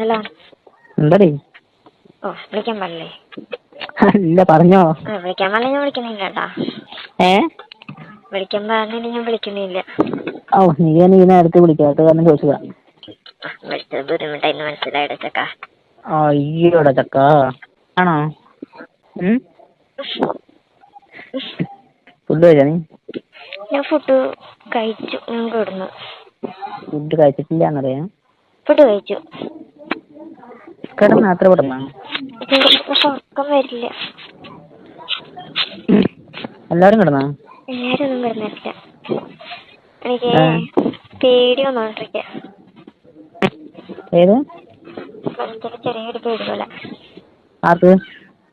Hello. എന്താടേ? ഓ, വിളിക്കാൻ പാടില്ലേ? ഇല്ല, പറഞ്ഞോ. വിളിക്കാൻ പാടില്ല, ഞാൻ വിളിക്കുന്നില്ല കേട്ടാ. വിളിക്കാൻ പാടില്ല, ഞാൻ വിളിക്കുന്നില്ല. ഓ, നീ നേരത്തെ വിളിക്കാത്ത കാരണം ചോദിച്ചതാ. വിളിച്ചത് ബുദ്ധിമുട്ടായിരുന്നു, മനസ്സിലായിട ചക്ക. അയ്യോടാ ചക്ക, ആണോ? ഫുഡ് കഴിച്ചാ നീ? ഞാൻ ഫുഡ് കഴിച്ചു. ഞാൻ കിടന്നു. ഫുഡ് കഴിച്ചിട്ടില്ലാന്നറിയാം. ഫുഡ് കഴിച്ചു. കിടന്ന അത്ര കിടന്ന ഉറക്കം വരില്ല. എല്ലാരും കിടന്നാ? എല്ലാരും ഒന്നും കിടന്നിട്ടില്ല. എനിക്ക് പേടി വന്നോണ്ടിരിക്ക. ഏത്? ചെറിയൊരു പേടി പോലെ. ആർക്ക്?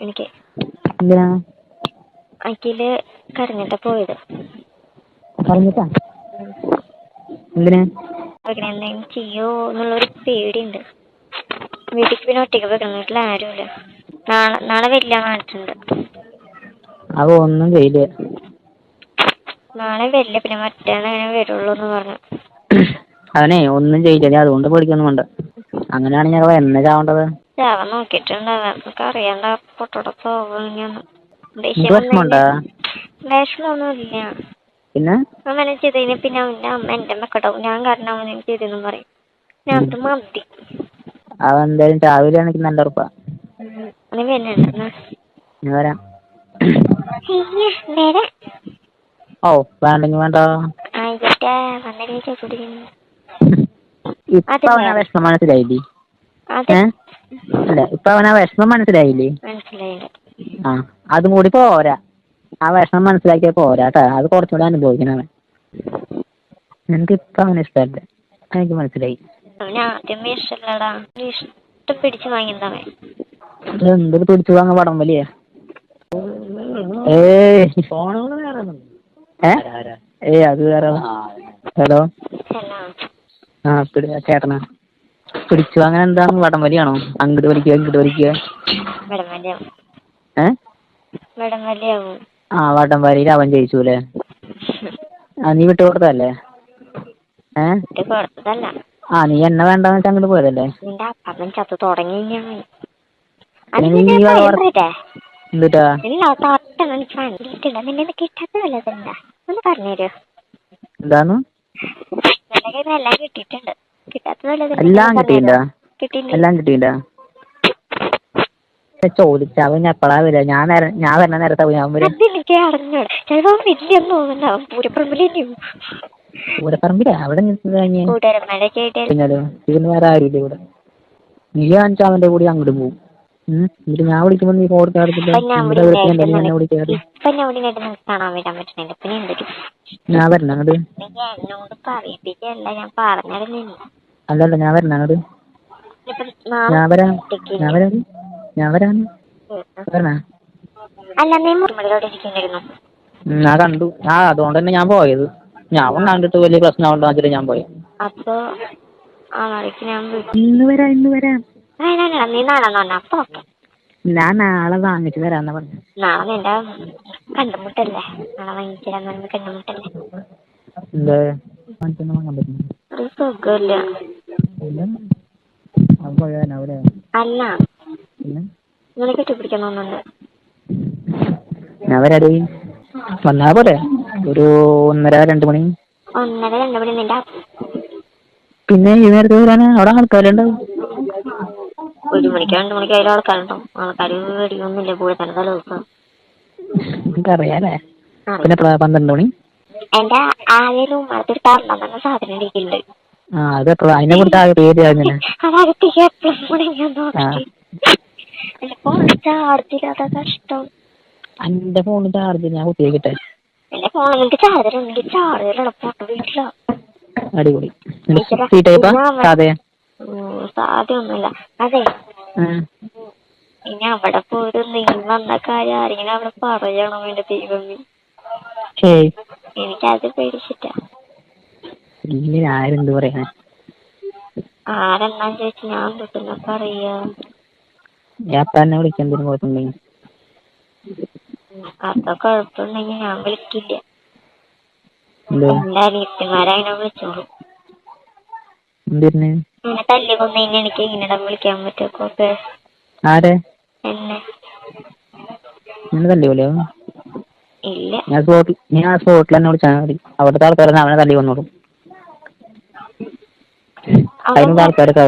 എനിക്ക്. എന്തിനാ? അഖില് കരഞ്ഞിട്ടാ പോയത്. പറഞ്ഞിട്ടാ? എന്തിനാ? എന്തെങ്കിലും ചെയ്യോ എന്നുള്ളൊരു പേടിയുണ്ട്. വീട്ടിൽ പിന്നെ ഒറ്റയ്ക്ക് വെക്കണം, വീട്ടിൽ ആരുമില്ല. നാളെ വരില്ല മാറ്റുണ്ട്. അവ ഒന്നും ചെയ്യില്ല. നാളെ വരില്ല, പിന്നെ മറ്റന്നാൾ അങ്ങനെ വരുള്ളൂ എന്ന് പറഞ്ഞു. അവനെ ഒന്നും ചെയ്യില്ല, അതുകൊണ്ട് പേടിക്കൊന്നും വേണ്ട. അങ്ങനെയാണെങ്കിൽ ഞങ്ങൾ എന്നെ ചാവേണ്ടത്? ചാവാൻ നോക്കിയിട്ടുണ്ടാവാം, നമുക്ക് അറിയാണ്ട പൊട്ടോടെ പോവുകയാണ്. വിഷമമുണ്ടാ? വിഷമൊന്നുമില്ല. പിന്നെ അങ്ങനെ ചെയ്തതിന് പിന്നെ അവന്റെ അമ്മ എന്റെ മക്കട്ടാവും, ഞാൻ കാരണം അവനെ ചെയ്തെന്നും പറയും. ഞാൻ മതി. അവൻ എന്തായാലും രാവിലെ ആണെങ്കിൽ നല്ല ഉറപ്പാ. നീ വരുന്നുണ്ടെന്നാ? ഞാൻ വരാം. ഓ, വേണ്ടെങ്കിൽ വേണ്ട. ആയിക്കോട്ടെ, വന്നല്ലേ ചോദിച്ചു. ഇപ്പൊ അവനാ വിഷമം മനസ്സിലായില്ലേ? അല്ല, ഇപ്പൊ അവനാ വിഷമം മനസ്സിലായില്ലേ? മനസ്സിലായില്ല. ആ, അതും കൂടി പോരാ. ആ വിഷമം മനസ്സിലാക്കിയാൽ പോരാട്ടാ, അത് കുറച്ചുകൂടെ അനുഭവിക്കണം. എനിക്ക് ഇപ്പൊ അവനെ ഇഷ്ടമല്ല, എനിക്ക് മനസ്സിലായി. അവന് ആദ്യമേ ഇഷ്ടമല്ലടാ, ഇഷ്ടം പിടിച്ചു വാങ്ങിയതാവേ. എന്തൊരു പിടിച്ചു വാങ്ങ പടം വലിയ. അത് വേറെ. ഹലോ. ആ, ചേട്ടനാ. പിടിച്ചു അങ്ങനെ എന്താണ് വടം വലിയാണോ? അങ്ങോട്ട് വലിക്കുക ഇങ്ങോട്ട് വലിക്കുക. ആ, വടം വലിയിൽ അവൻ ജയിച്ചു അല്ലേ? നീ വിട്ടു കൊടുത്തല്ലേ? നീ എന്നെ വേണ്ടെന്ന് വെച്ചാൽ അങ്ങോട്ട് പോയതല്ലേ? എന്തുട്ടാ? എന്താന്ന്? എല്ലാം കിട്ടിയില്ല. എല്ലാം കിട്ടിയില്ല. ചോദിച്ചാ അവൻ എപ്പോഴാ വരിക? ഞാൻ വരുന്ന നേരത്തെ ഞാൻ വരും. പൂരപ്പറമ്പിലാ? അവിടെ പിന്നെ വേറെ ആരുമില്ല ഇവിടെ. നീ കാണിച്ചാ അവന്റെ കൂടി അങ്ങോട്ട് പോകും. എന്നിട്ട് ഞാൻ വിളിക്കുമ്പോ നീ ഫോൺ എടുത്തില്ല. എന്നെ വിളിക്കാറ്. ഞാൻ വരണ അങ്ങോട്ട്? അല്ലല്ല, ഞാൻ വരണ അങ്ങോട്ട്? ഞാൻ വരാം. വരണ? ഞാൻ കണ്ടു. അതുകൊണ്ട് തന്നെ ഞാൻ പോയത്. ഞാൻ കണ്ടിട്ട് വലിയ പ്രശ്നമാവണ്ടെന്ന് വെച്ചിട്ട് ഞാൻ പോയത്. ഇന്ന് വരാം. ഞാൻ നാളെ വാങ്ങിച്ചു തരാന്നാ പറഞ്ഞു. എന്താ ഞാൻ വരാടി. വന്നാ പോരെ? ഒരു 1:30-2 മണി. പിന്നെ ഈ നേരത്തെ വരാന് അവിടെ ആൾക്കാരുണ്ടാവും. 1 മണിക്ക് 2 മണിക്ക് അതിൽ ആൾക്കാരുണ്ടാവും. ആൾക്കാര് പേടിയൊന്നുമില്ല, പൂരത്തിന് തലേദിവസം. എനിക്കറിയാലേ. പിന്നെ 12 മണി. എന്റെ ആദ്യം അടുത്തൊരു പറഞ്ഞ സാധനം ഇരിക്കുന്നുണ്ട്. അതിനെ കുറിച്ച് ആകെ പേടിയാകുന്നില്ല. കഷ്ടം. എന്റെ ഫോണിൽ ചാർജ് ഞാൻ കുത്തിയേക്കിട്ടെ. എന്റെ ഫോണിൽ നിനക്ക് ചാർജർ എളുപ്പമുണ്ട് വീട്ടിലോ? അടിപൊളി. സാധ്യമൊന്നുമില്ല. അതെ, ഇനി അവിടെ പോയിട്ട് നിങ്ങൾ വന്ന കാര്യം ആരെങ്കിലും അവിടെ പറയണോ? എന്റെ ദൈവമേ, എനിക്കത് പേടിച്ചിട്ടാ. ആരെന്ത് പറയാ? ആരെന്നാ ചോദിച്ചു ഞാൻ കിട്ടുന്ന പറയാ. എന്നെ വിളിക്കാൻ കുഴപ്പമുണ്ടെങ്കിൽ അപ്പൊ കുഴപ്പമുണ്ടെങ്കിൽ ഞാൻ വിളിക്കില്ല. എന്റെ അനിയത്തിമാരെ അതിനെ വിളിച്ചോളൂ. എന്നെ തല്ലി കൊന്നതിന് എനിക്ക് ഇങ്ങനെ വിളിക്കാൻ പറ്റുമോ? ആരെ? എന്നെ. നിന്നെ തല്ലി കൊല്ലോ? ഇല്ല. ഞാൻ സ്പോട്ടിൽ തന്നെ വിളിച്ചാൽ മതി. അവിടുത്തെ ആൾക്കാരെ അവനെ തല്ലി കൊന്നോളും. അതിനുള്ള ആൾക്കാരൊക്കെ